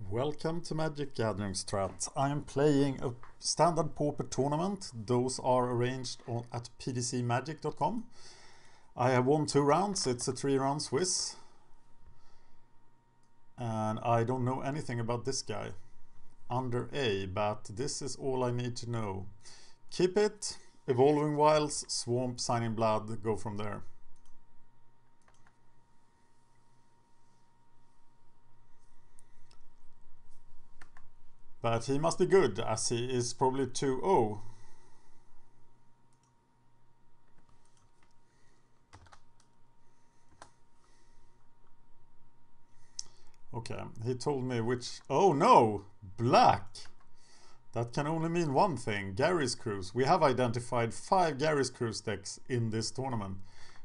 Welcome to MagicGatheringStrat. I am playing a Standard Pauper tournament. Those are arranged at pdcmagic.com. I have won 2 rounds. It's a 3-round Swiss. And I don't know anything about this guy. Under A, but this is all I need to know. Keep it. Evolving Wilds, Swamp, Signing Blood. Go from there. But he must be good, as he is probably 2-0. Okay, he told me which... Oh no! Black! That can only mean one thing. Gary's Cruise. We have identified 5 Gary's Cruise decks in this tournament,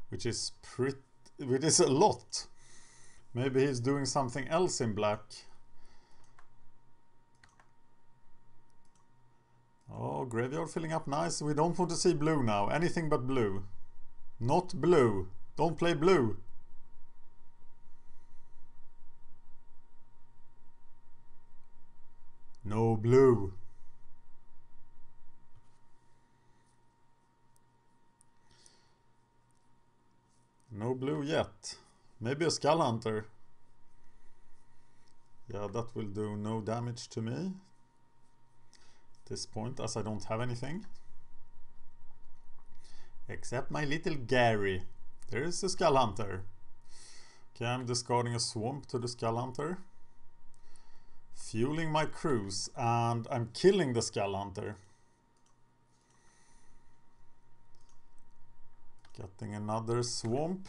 which is a lot. Maybe he's doing something else in black. Oh, graveyard filling up nice. We don't want to see blue now. Anything but blue. Not blue. Don't play blue. No blue. No blue yet. Maybe a Skull Hunter. Yeah, that will do no damage to me. This point, as I don't have anything except my little Gary. There is a Skull Hunter. Okay, I'm discarding a Swamp to the Skull Hunter, fueling my cruise, and I'm killing the Skull Hunter. Getting another Swamp.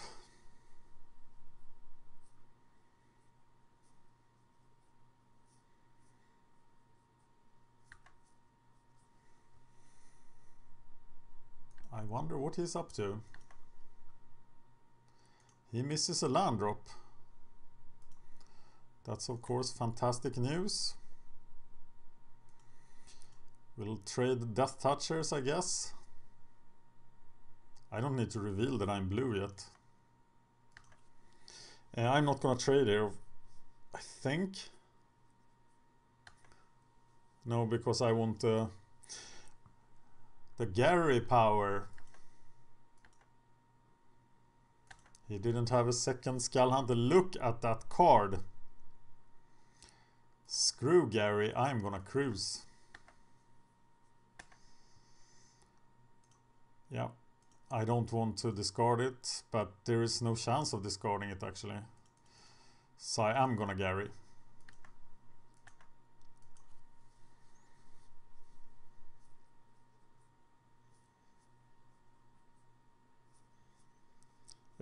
I wonder what he's up to. He misses a land drop. That's of course fantastic news. We'll trade Death Touchers, I guess. I don't need to reveal that I'm blue yet. I'm not gonna trade here, I think. No, because I want the Gary power. He didn't have a second Skull Hunter. Look at that card. Screw Gary, I'm gonna cruise. Yeah, I don't want to discard it, but there is no chance of discarding it actually. So I am gonna Gary.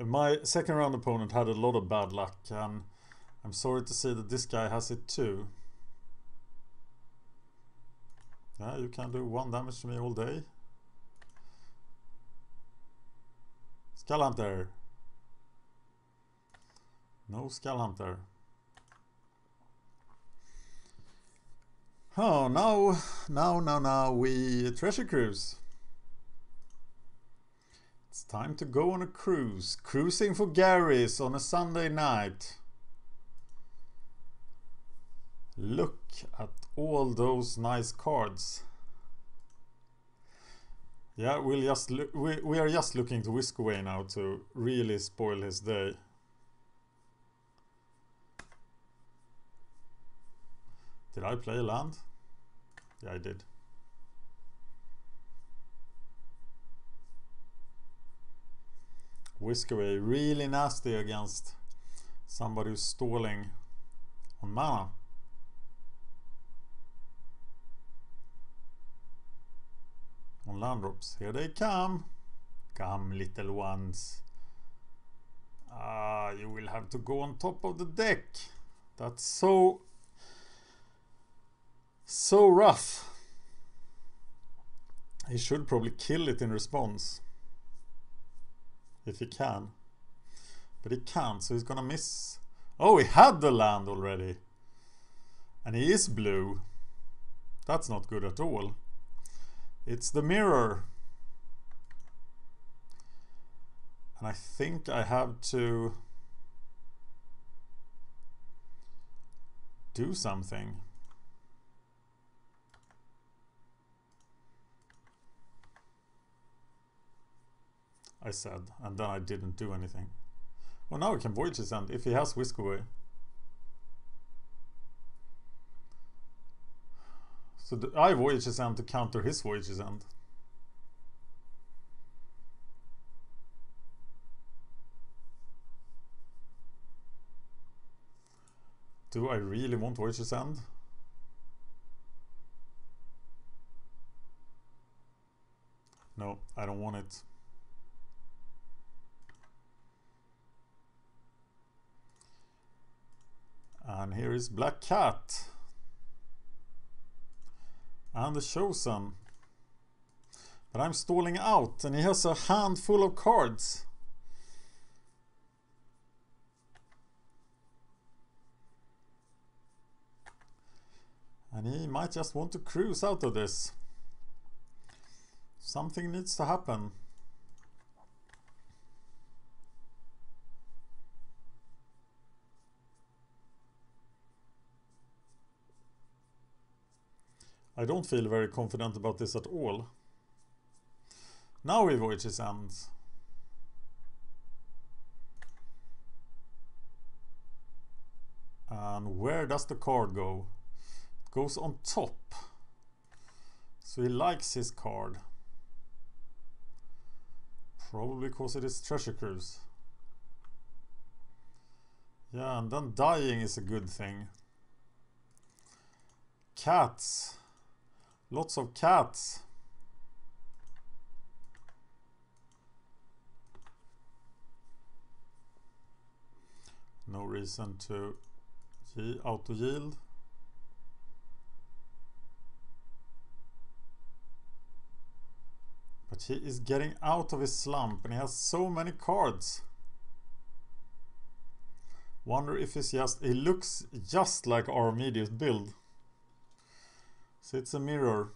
My second round opponent had a lot of bad luck, and I'm sorry to see that this guy has it too. Yeah, you can do 1 damage to me all day. Skull Hunter. No Skull Hunter. Oh, now we Treasure Cruise. It's time to go on a cruise. Cruising for Gary's on a Sunday night. Look at all those nice cards. Yeah, we are just looking to whisk away now to really spoil his day. Did I play a land? Yeah, I did. Whisk away, really nasty against somebody who's stalling on mana. On land drops. Here they come. Come, little ones. Ah, you will have to go on top of the deck. That's so rough. He should probably kill it in response. If he can. But he can't, so he's gonna miss. Oh, he had the land already. And he is blue. That's not good at all. It's the mirror. And I think I have to do something. I said, and then I didn't do anything. Well, now we can Voyage his End if he has Whisk Away. So I Voyage his End to counter his Voyage his End. Do I really want Voyage his End? No, I don't want it. And here is Black Cat. And the Chosen. But I'm stalling out and he has a handful of cards. And he might just want to cruise out of this. Something needs to happen. I don't feel very confident about this at all. Now he Voyage his Ends. And where does the card go? It goes on top. So he likes his card. Probably because it is Treasure Cruise. Yeah, and then dying is a good thing. Cats. Lots of cats. No reason to auto yield. But he is getting out of his slump and he has so many cards. Wonder if it's just, he looks just like our immediate build. So it's a mirror.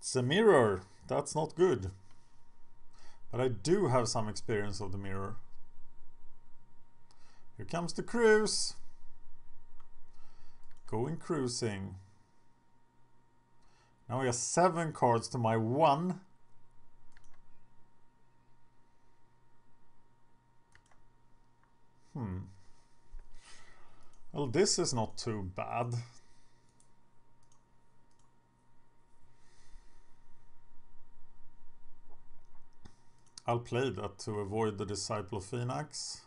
It's a mirror. That's not good. But I do have some experience of the mirror. Here comes the cruise. Going cruising. Now we have 7 cards to my 1. Well, this is not too bad. I'll play that to avoid the Disciple of Phoenix.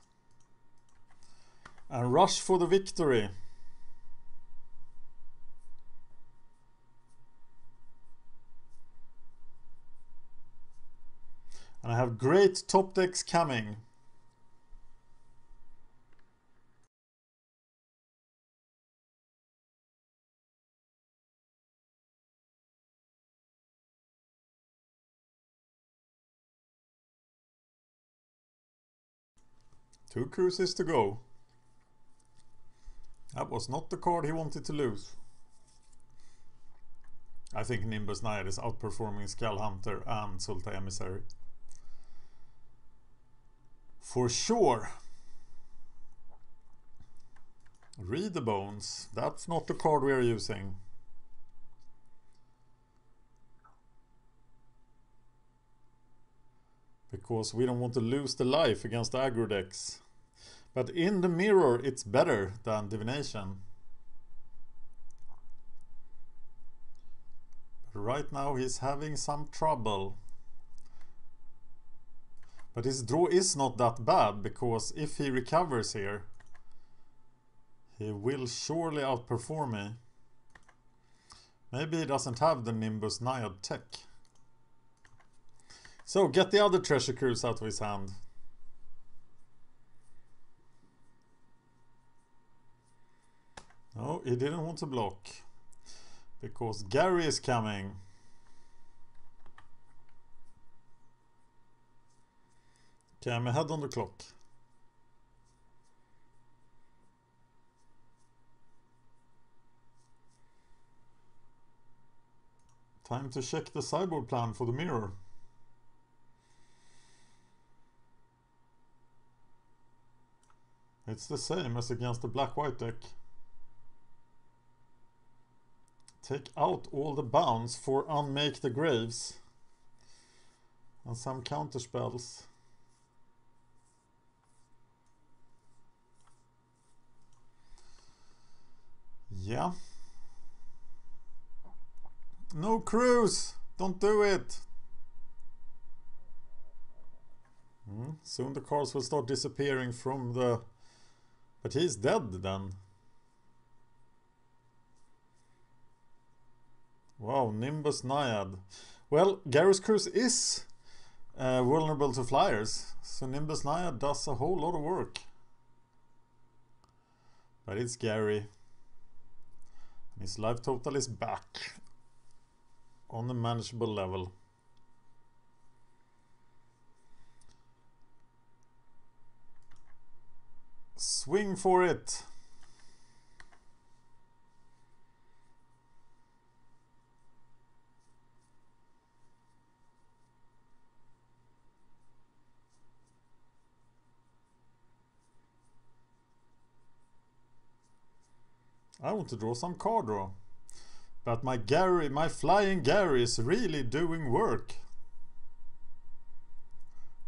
And rush for the victory. And I have great top decks coming. Two cruises to go. That was not the card he wanted to lose. I think Nimbus Naiad is outperforming Skull Hunter and Sultai Emissary. For sure. Read the Bones. That's not the card we are using. Because we don't want to lose the life against the aggro decks. But in the mirror it's better than Divination. But right now he's having some trouble. But his draw is not that bad, because if he recovers here, he will surely outperform me. Maybe he doesn't have the Nimbus Naiad tech. So get the other Treasure Cruise out of his hand. No, he didn't want to block. Because Gary is coming. Okay, I'm ahead on the clock. Time to check the sideboard plan for the mirror. It's the same as against the black-white deck. Take out all the bounds for unmake the graves. And some counter spells. Yeah. No cruise! Don't do it! Soon the cards will start disappearing from the... But he's dead then. Wow, Nimbus Naiad. Well, Garrus Cruise is vulnerable to flyers. So Nimbus Naiad does a whole lot of work. But it's Gary. His life total is back on a manageable level. Swing for it. I want to draw some card draw. But my flying Gary is really doing work.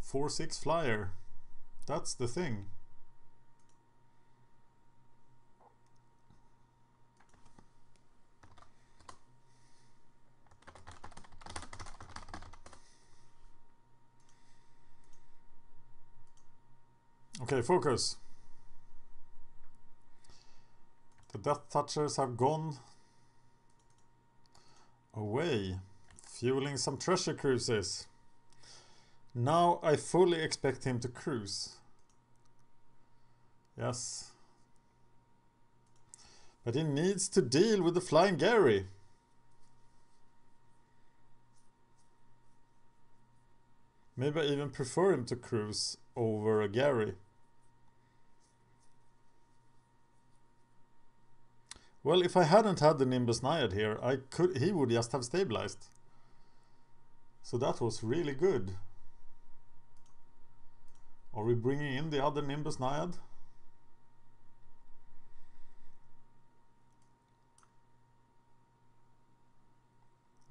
4/6 flyer. That's the thing. Okay, focus. The Death Touchers have gone away, fueling some treasure cruises. Now I fully expect him to cruise. Yes. But he needs to deal with the Flying Gary. Maybe I even prefer him to cruise over a Gary. Well, if I hadn't had the Nimbus Naiad here, he would just have stabilized. So that was really good. Are we bringing in the other Nimbus Naiad?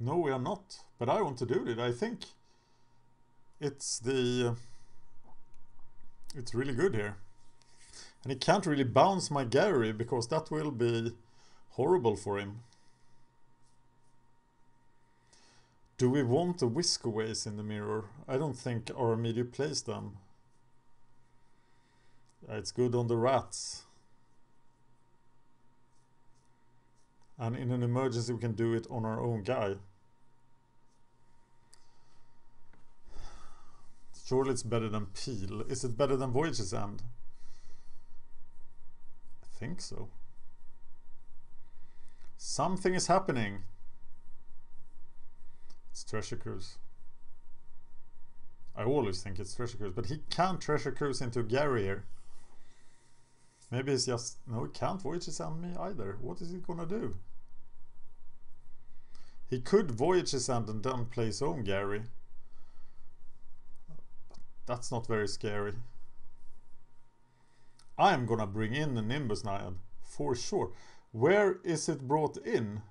No, we are not. But I want to do it. I think it's really good here. And he can't really bounce my Gary because that will be horrible for him. Do we want the Whiskaways in the mirror? I don't think our immediate plays them. It's good on the rats. And in an emergency we can do it on our own guy. Surely it's better than Peel. Is it better than Voyage's End? I think so. Something is happening. It's Treasure Cruise. I always think it's Treasure Cruise, but he can't Treasure Cruise into Gary here. Maybe it's just... No, he can't Voyage's End me either. What is he gonna do? He could Voyage's End and then play his own Gary. That's not very scary. I'm gonna bring in the Nimbus Naiad for sure. Where is it brought in?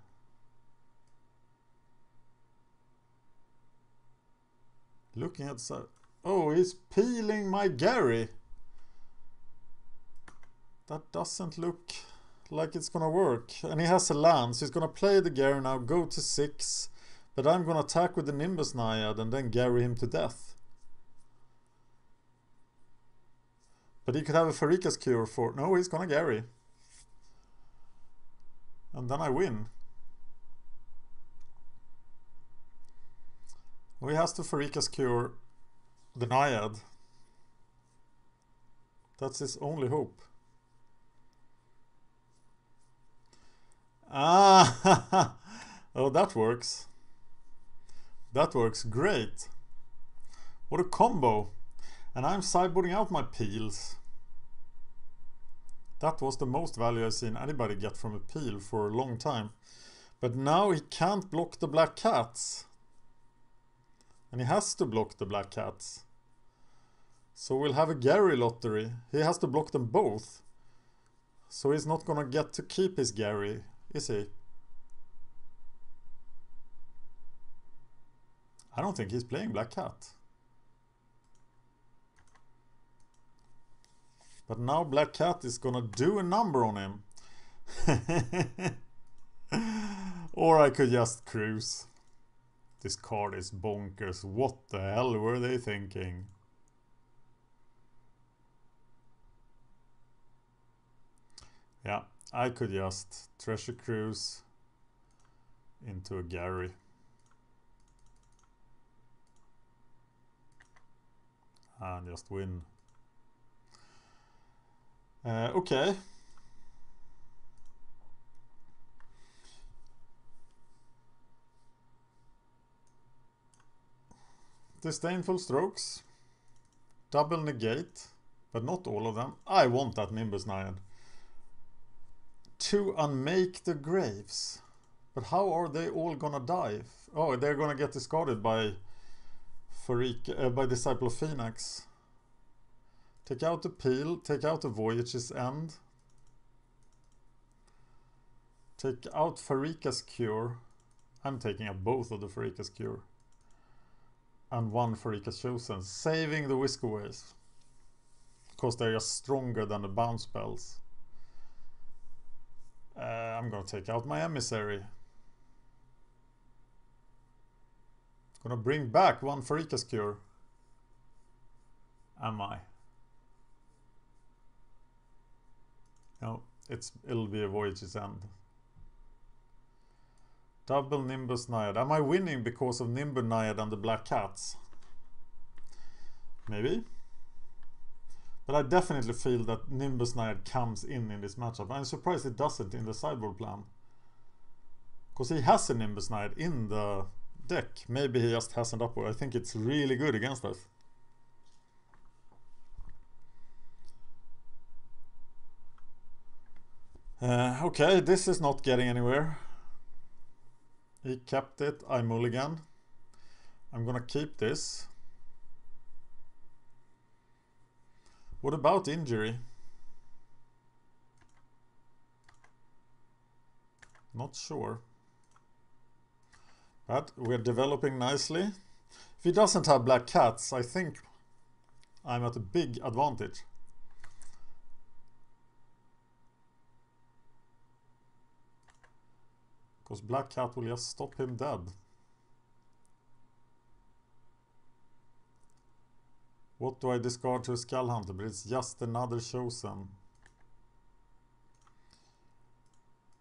Looking at... Oh, he's peeling my Gary. That doesn't look like it's gonna work. And he has a land, so he's gonna play the Gary now, go to 6. But I'm gonna attack with the Nimbus Naiad and then Gary him to death. But he could have a Farika's Cure for... No, he's gonna Gary. And then I win. Well, he has to Farika's Cure the Naiad. That's his only hope. Ah! Oh, that works. That works great. What a combo. And I'm sideboarding out my Peels. That was the most value I've seen anybody get from a Peel for a long time. But now he can't block the Black Cats. And he has to block the Black Cats. So we'll have a Gary lottery. He has to block them both. So he's not gonna get to keep his Gary, is he? I don't think he's playing Black Cat. But now Black Cat is gonna do a number on him. Or I could just cruise. This card is bonkers. What the hell were they thinking? Yeah, I could just treasure cruise into a Gary. And just win. Okay. Disdainful Strokes. Double negate. But not all of them. I want that Nimbus Naiad. To unmake the graves. But how are they all gonna die? Oh, they're gonna get discarded by by Disciple of Phoenix. Take out the Peel, take out the Voyage's End. Take out Farika's Cure. I'm taking out both of the Farika's Cure. And one Farika's Chosen. Saving the Whiskaways. Because they're just stronger than the bounce spells. I'm gonna take out my Emissary. Gonna bring back one Farika's Cure. Am I? No, it'll be a Voyage's End. Double Nimbus Naiad. Am I winning because of Nimbus Naiad and the Black Cats? Maybe. But I definitely feel that Nimbus Naiad comes in this matchup. I'm surprised it doesn't in the sideboard plan. Because he has a Nimbus Naiad in the deck. Maybe he just hasn't upward. I think it's really good against us. Okay, this is not getting anywhere. He kept it. I mulligan. I'm gonna keep this. What about injury? Not sure. But we're developing nicely. If he doesn't have Black Cats, I think I'm at a big advantage. Because Black Cat will just stop him dead. What do I discard to a Skull Hunter? But it's just another Chosen.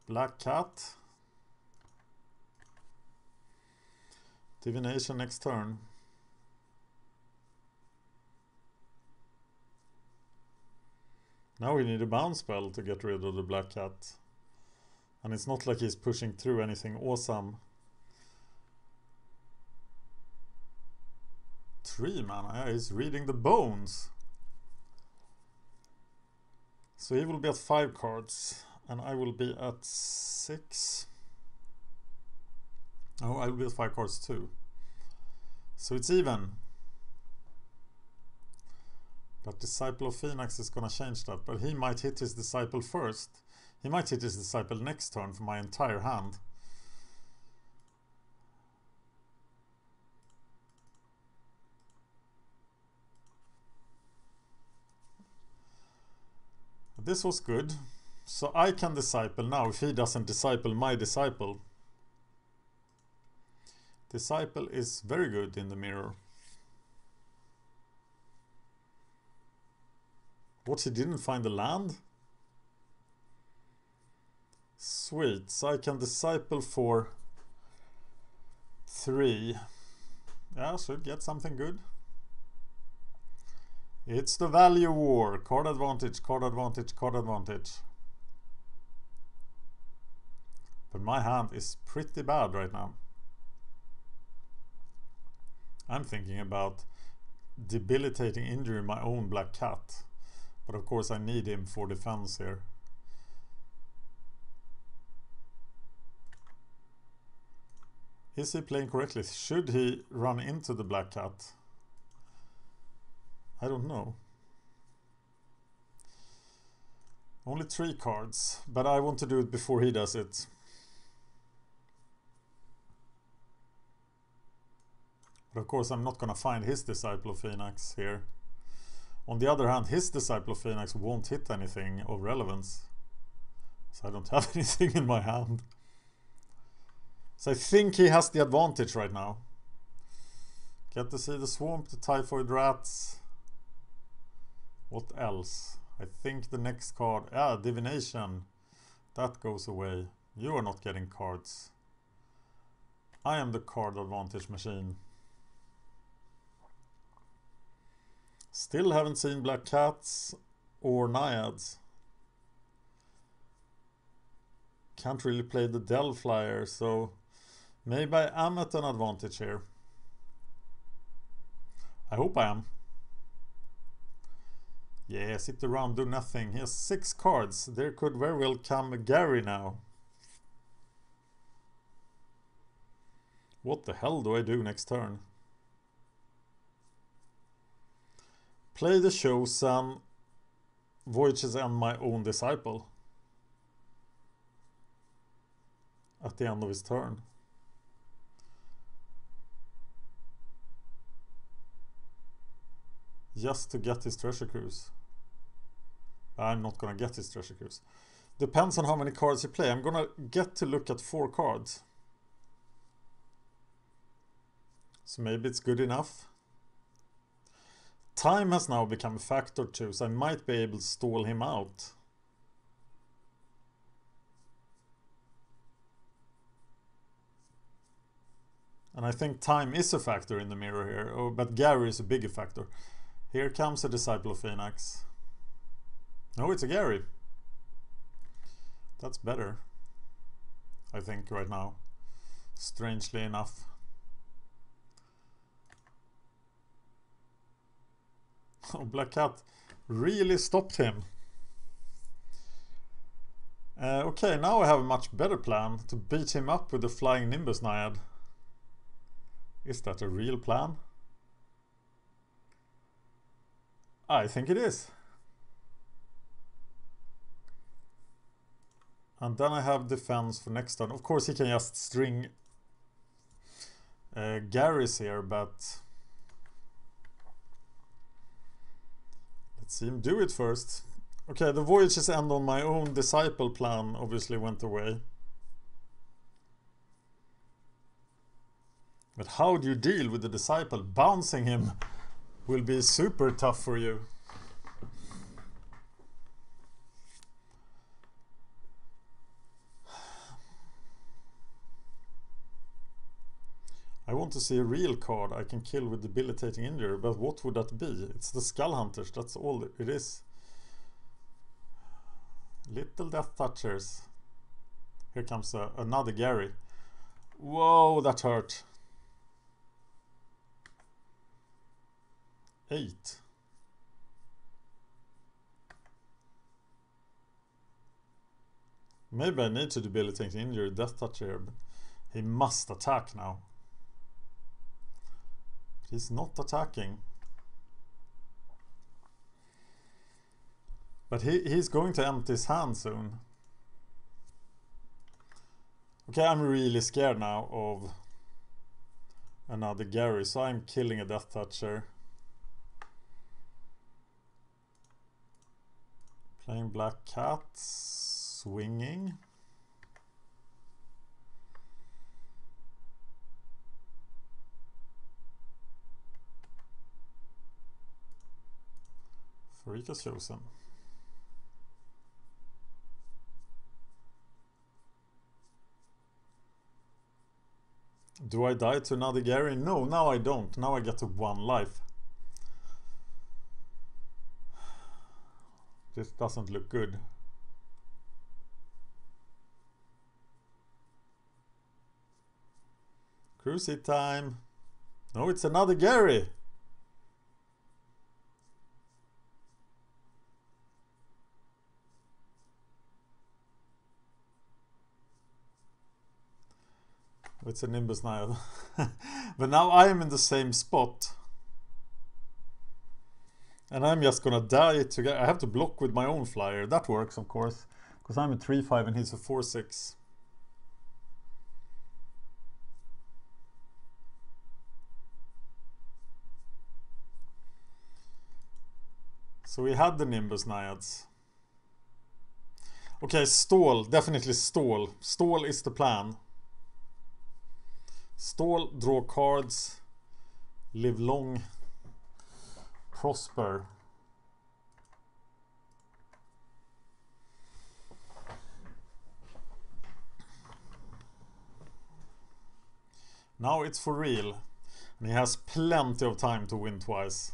Black Cat. Divination next turn. Now we need a bounce spell to get rid of the Black Cat. And it's not like he's pushing through anything awesome. 3 mana, yeah, he's reading the bones. So he will be at 5 cards. And I will be at 6. Oh, I will be at 5 cards too. So it's even. But Disciple of Phoenix is gonna change that. But he might hit his Disciple first. He might hit his Disciple next turn for my entire hand. This was good. So I can Disciple now if he doesn't Disciple my Disciple. Disciple is very good in the mirror. What, he didn't find the land? Sweet, so I can Disciple for 3. Yeah, should get something good. It's the value war. Card advantage, card advantage, card advantage. But my hand is pretty bad right now. I'm thinking about debilitating injury my own Black Cat. But of course I need him for defense here. Is he playing correctly? Should he run into the Black Cat? I don't know. Only 3 cards, but I want to do it before he does it. But of course I'm not gonna find his Disciple of Phoenix here. On the other hand, his Disciple of Phoenix won't hit anything of relevance. So I don't have anything in my hand. So I think he has the advantage right now. Get to see the Swamp, the Typhoid Rats. What else? I think the next card... Divination. That goes away. You are not getting cards. I am the card advantage machine. Still haven't seen Black Cats or Naiads. Can't really play the Del Flyer, so maybe I am at an advantage here. I hope I am. Yeah, sit around, do nothing. He has 6 cards. There could very well come a Gary now. What the hell do I do next turn? Play the Chosen, Voyages and my own Disciple. At the end of his turn. Just to get his Treasure Cruise. I'm not gonna get his Treasure Cruise. Depends on how many cards you play. I'm gonna get to look at 4 cards. So maybe it's good enough. Time has now become a factor too, so I might be able to stall him out. And I think time is a factor in the mirror here, but Gary is a bigger factor. Here comes a Disciple of Phoenix. No, it's a Gary. That's better, I think, right now. Strangely enough. Oh, Black Cat really stopped him. Okay, now I have a much better plan to beat him up with the Flying Nimbus Naiad. Is that a real plan? I think it is. And then I have defense for next turn. Of course he can just string Garys here, but let's see him do it first. Okay, the Voyages end on my own Disciple plan obviously went away. But how do you deal with the Disciple? Bouncing him will be super tough for you. I want to see a real card I can kill with debilitating injury, but what would that be? It's the Skull Hunters, that's all it is. Little Death Touchers. Here comes another Gary. Whoa, that hurt. 8. Maybe I need to debilitate injury Death Touch here, but he must attack now. He's not attacking. But he's going to empty his hand soon. Okay, I'm really scared now of another Gary, so I'm killing a Death Toucher. Playing Black Cat, swinging. Farika's chosen. Do I die to another Gary? No, now I don't. Now I get to 1 life. This doesn't look good. Cruisy time. No, it's another Gary. It's a Nimbus Naiad. But now I am in the same spot. And I'm just gonna die to get... I have to block with my own flyer. That works, of course. Because I'm a 3-5 and he's a 4-6. So we had the Nimbus Naiads. Okay, stall. Definitely stall. Stall is the plan. Stall, draw cards, live long, prosper. Now it's for real. And he has plenty of time to win twice.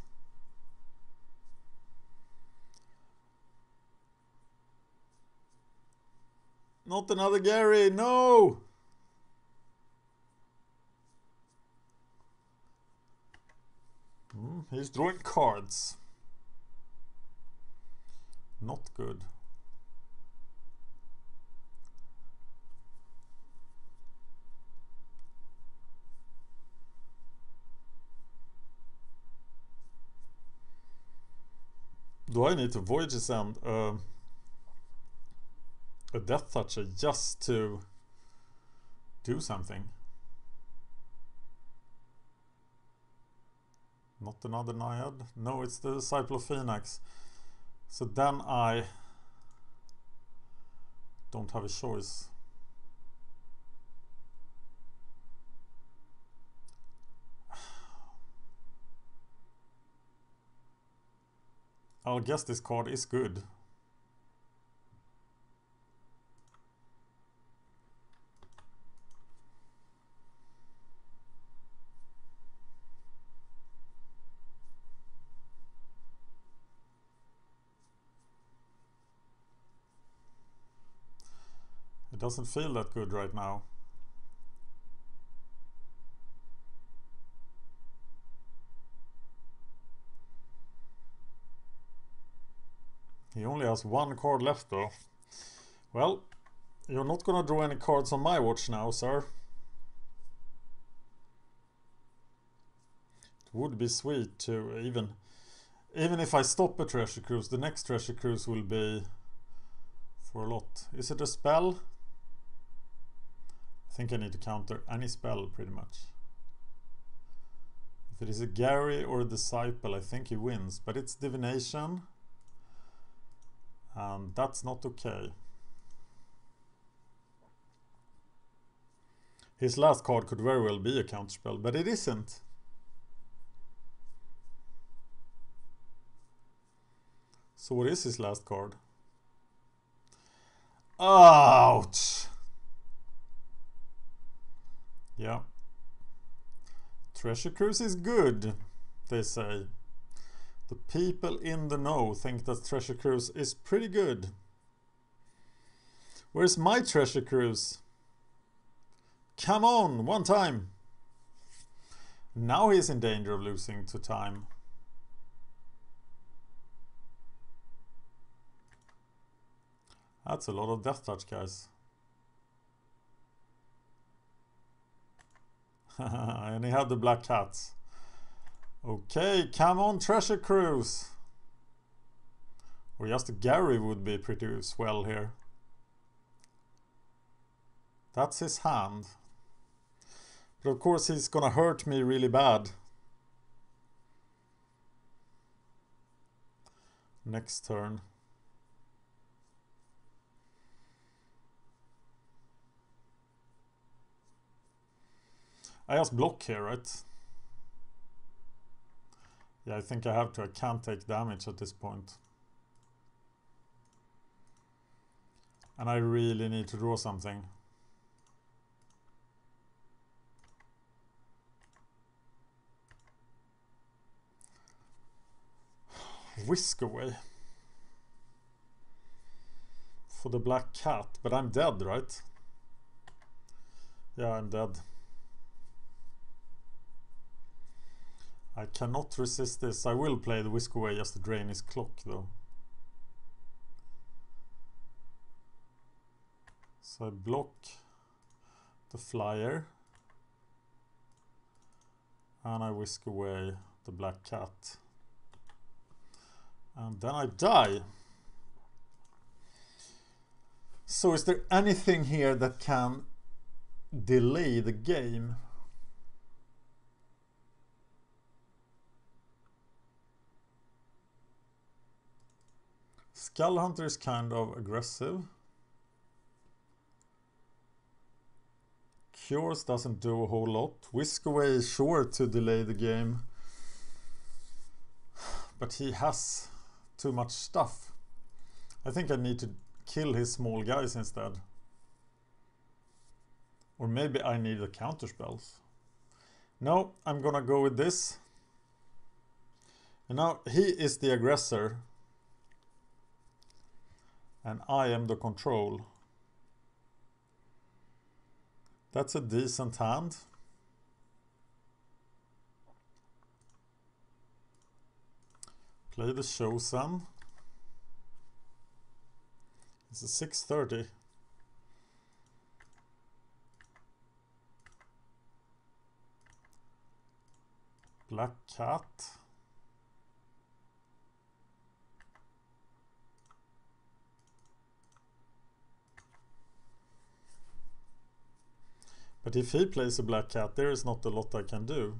Not another Gary, no! He's drawing cards. Not good. Do I need to Voyage's End a Death Toucher just to do something? Not another Naiad. No, it's the Disciple of Phoenix. So then I don't have a choice. I'll guess this card is good. It doesn't feel that good right now. He only has one card left though. Well, you're not gonna draw any cards on my watch now, sir. It would be sweet to even if I stop a Treasure Cruise, the next Treasure Cruise will be for a lot. Is it a spell? I think I need to counter any spell pretty much. If it is a Gary or a Disciple, I think he wins, but it's Divination. And that's not okay. His last card could very well be a counterspell, but it isn't. So what is his last card? Ouch! Yeah. Treasure Cruise is good, they say. The people in the know think that Treasure Cruise is pretty good. Where's my Treasure Cruise? Come on, one time! Now he's in danger of losing to time. That's a lot of Death Touch, guys. And he had the Black Cats. Okay, come on, Treasure Cruise. Or just a Gary would be pretty swell here. That's his hand. But of course he's gonna hurt me really bad. Next turn. I just block here, right? Yeah, I think I have to. I can't take damage at this point. And I really need to draw something. Whisk away. For the Black Cat. But I'm dead, right? Yeah, I'm dead. I cannot resist this. I will play the Whisk Away just to drain his clock though. So I block the flyer. And I whisk away the Black Cat. And then I die. So is there anything here that can delay the game? Skull Hunter is kind of aggressive. Cures doesn't do a whole lot. Whisk Away is sure to delay the game. But he has too much stuff. I think I need to kill his small guys instead. Or maybe I need the counter spells. No, I'm gonna go with this. And now he is the aggressor. And I am the control. That's a decent hand. Play the Chosen. It's a 630. Black Cat. But if he plays a Black Cat, there is not a lot I can do.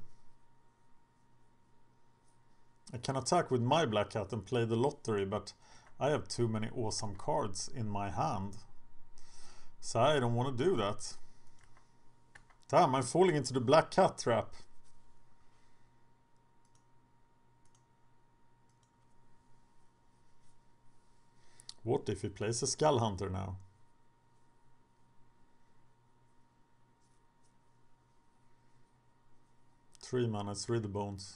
I can attack with my Black Cat and play the lottery, but I have too many awesome cards in my hand. So I don't want to do that. Damn, I'm falling into the Black Cat trap. What if he plays a Skull Hunter now? Three mana, it's Rid the Bones.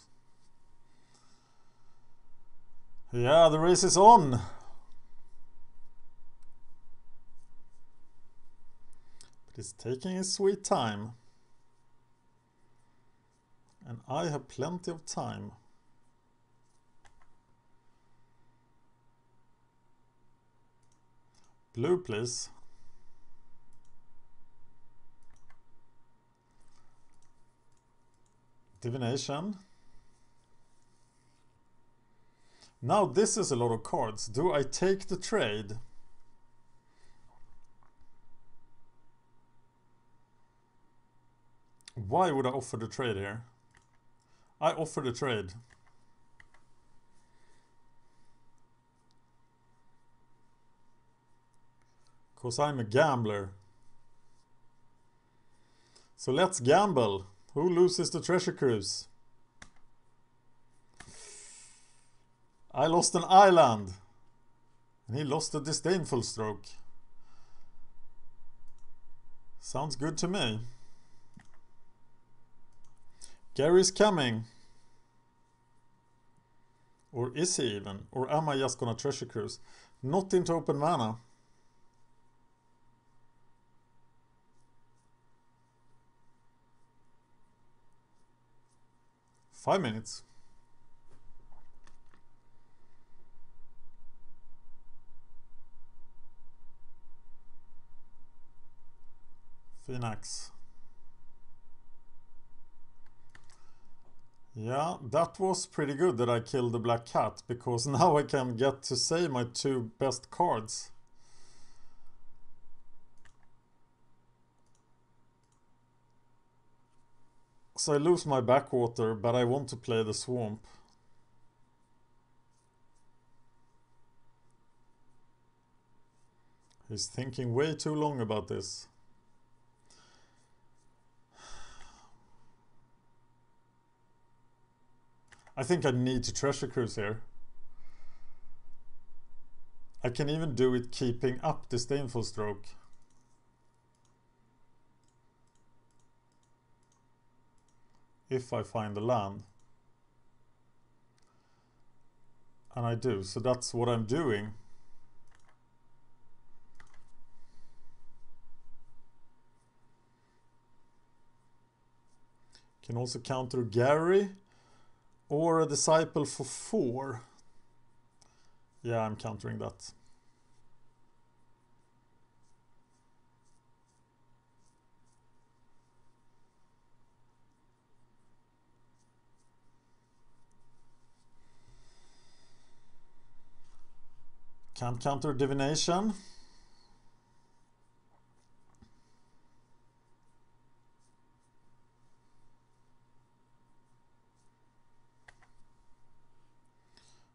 Yeah, the race is on. But it's taking his sweet time. And I have plenty of time. Blue, please. Divination. Now this is a lot of cards. Do I take the trade? Why would I offer the trade here? I offer the trade. Because I'm a gambler. So let's gamble. Who loses the treasure cruise? I lost an island. And he lost a disdainful stroke. Sounds good to me. Gary's coming. Or is he even? Or am I just gonna treasure cruise? Not into open mana. Five minutes. Phoenix. Yeah, that was pretty good that I killed the Black Cat, because now I can get to say my two best cards. So I lose my backwater, but I want to play the swamp. He's thinking way too long about this. I think I need to treasure cruise here. I can even do it keeping up disdainful stroke. If I find the land. And I do, so that's what I'm doing. Can also counter Gary. Or a Disciple for 4. Yeah, I'm countering that. Can't counter divination.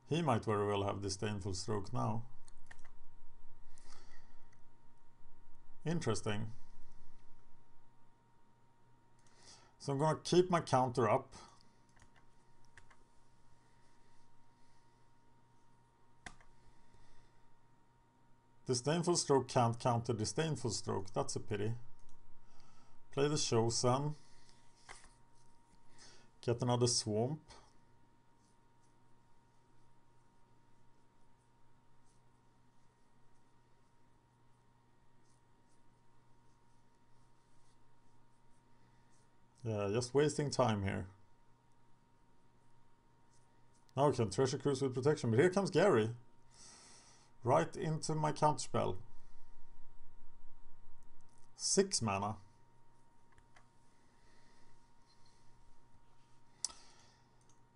He might very well have disdainful stroke now. Interesting. So I'm gonna keep my counter up. Disdainful stroke can't counter disdainful stroke. That's a pity. Play the Chosen. Get another swamp. Yeah, just wasting time here. Now I can Treasure Cruise with protection, but here comes Gary. Right into my counterspell. 6 mana.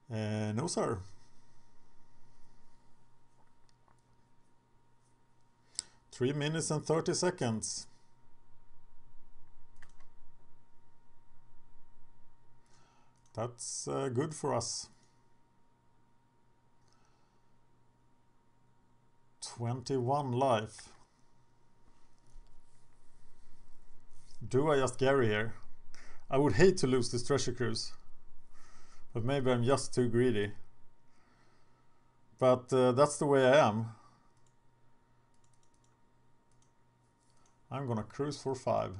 No sir. Three minutes and 30 seconds. That's good for us. 21 life. Do I just Gary here? I would hate to lose this Treasure Cruise. But maybe I'm just too greedy. But that's the way I am. I'm gonna cruise for 5.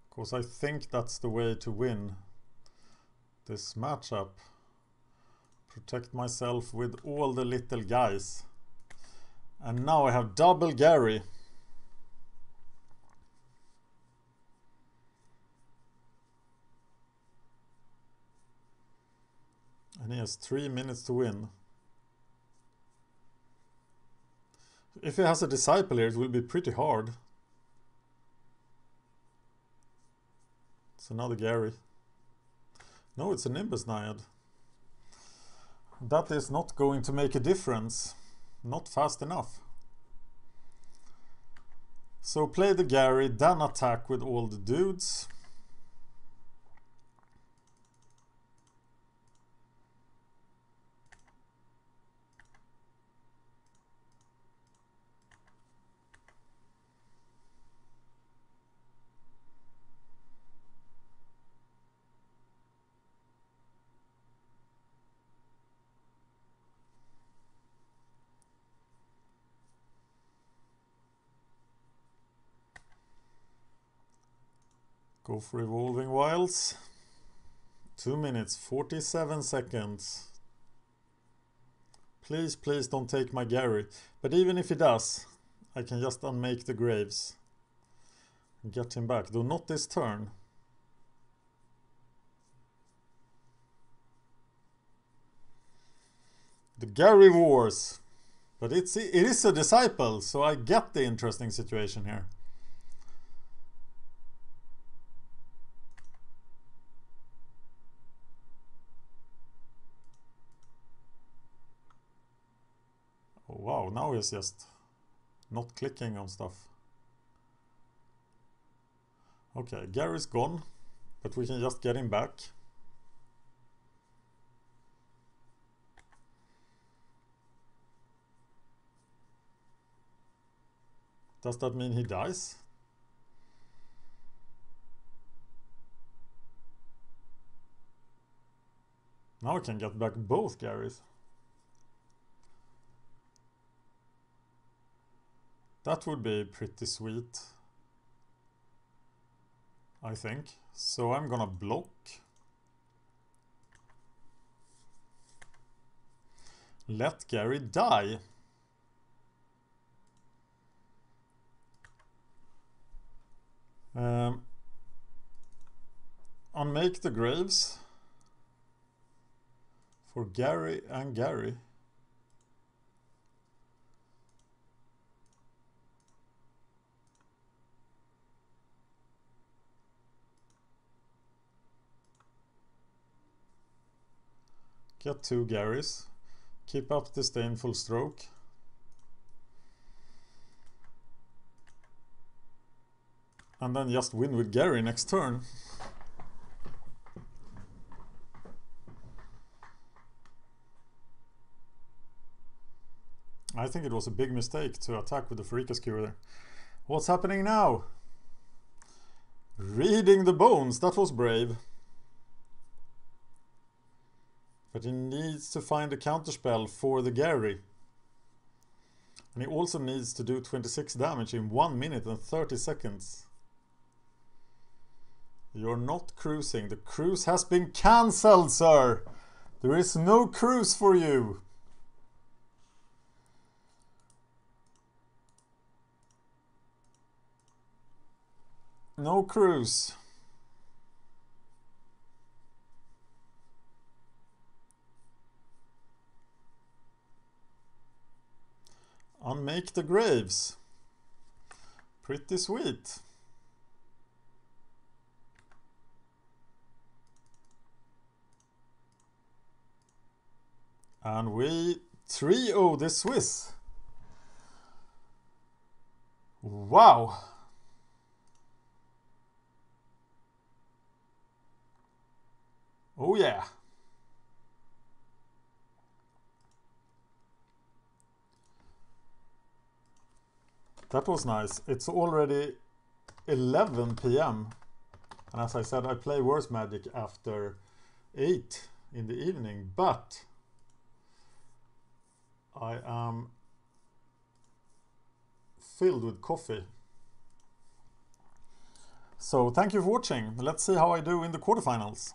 Because I think that's the way to win this matchup. Protect myself with all the little guys. And now I have double Gary. And he has 3 minutes to win. If he has a disciple here, it will be pretty hard. It's another Gary. No, it's a Nimbus Naiad. That is not going to make a difference. Not fast enough. So play the Gary, then attack with all the dudes. Go for Evolving Wilds. 2 minutes, 47 seconds. Please, please don't take my Gary. But even if he does, I can just unmake the graves. And get him back. Though not this turn. The Gary Wars. But it is a disciple, so I get the interesting situation here. Wow, now he's just not clicking on stuff. Okay, Gary's gone, but we can just get him back. Does that mean he dies? Now I can get back both Garys. That would be pretty sweet, I think. So I'm gonna block. Let Gary die. Unmake the graves for Gary and Gary. Get 2 Garys. Keep up the disdainful stroke. And then just win with Gary next turn. I think it was a big mistake to attack with the Pharika Skewer there. What's happening now? Reading the bones, that was brave. But he needs to find a counterspell for the Gary. And he also needs to do 26 damage in 1 minute and 30 seconds. You're not cruising. The cruise has been cancelled, sir. There is no cruise for you. No cruise. Unmake the graves. Pretty sweet. And we 3-0 the Swiss. Wow. Oh yeah. That was nice. It's already 11 PM. And as I said, I play worse Magic after 8 in the evening. But I am filled with coffee. So thank you for watching. Let's see how I do in the quarterfinals.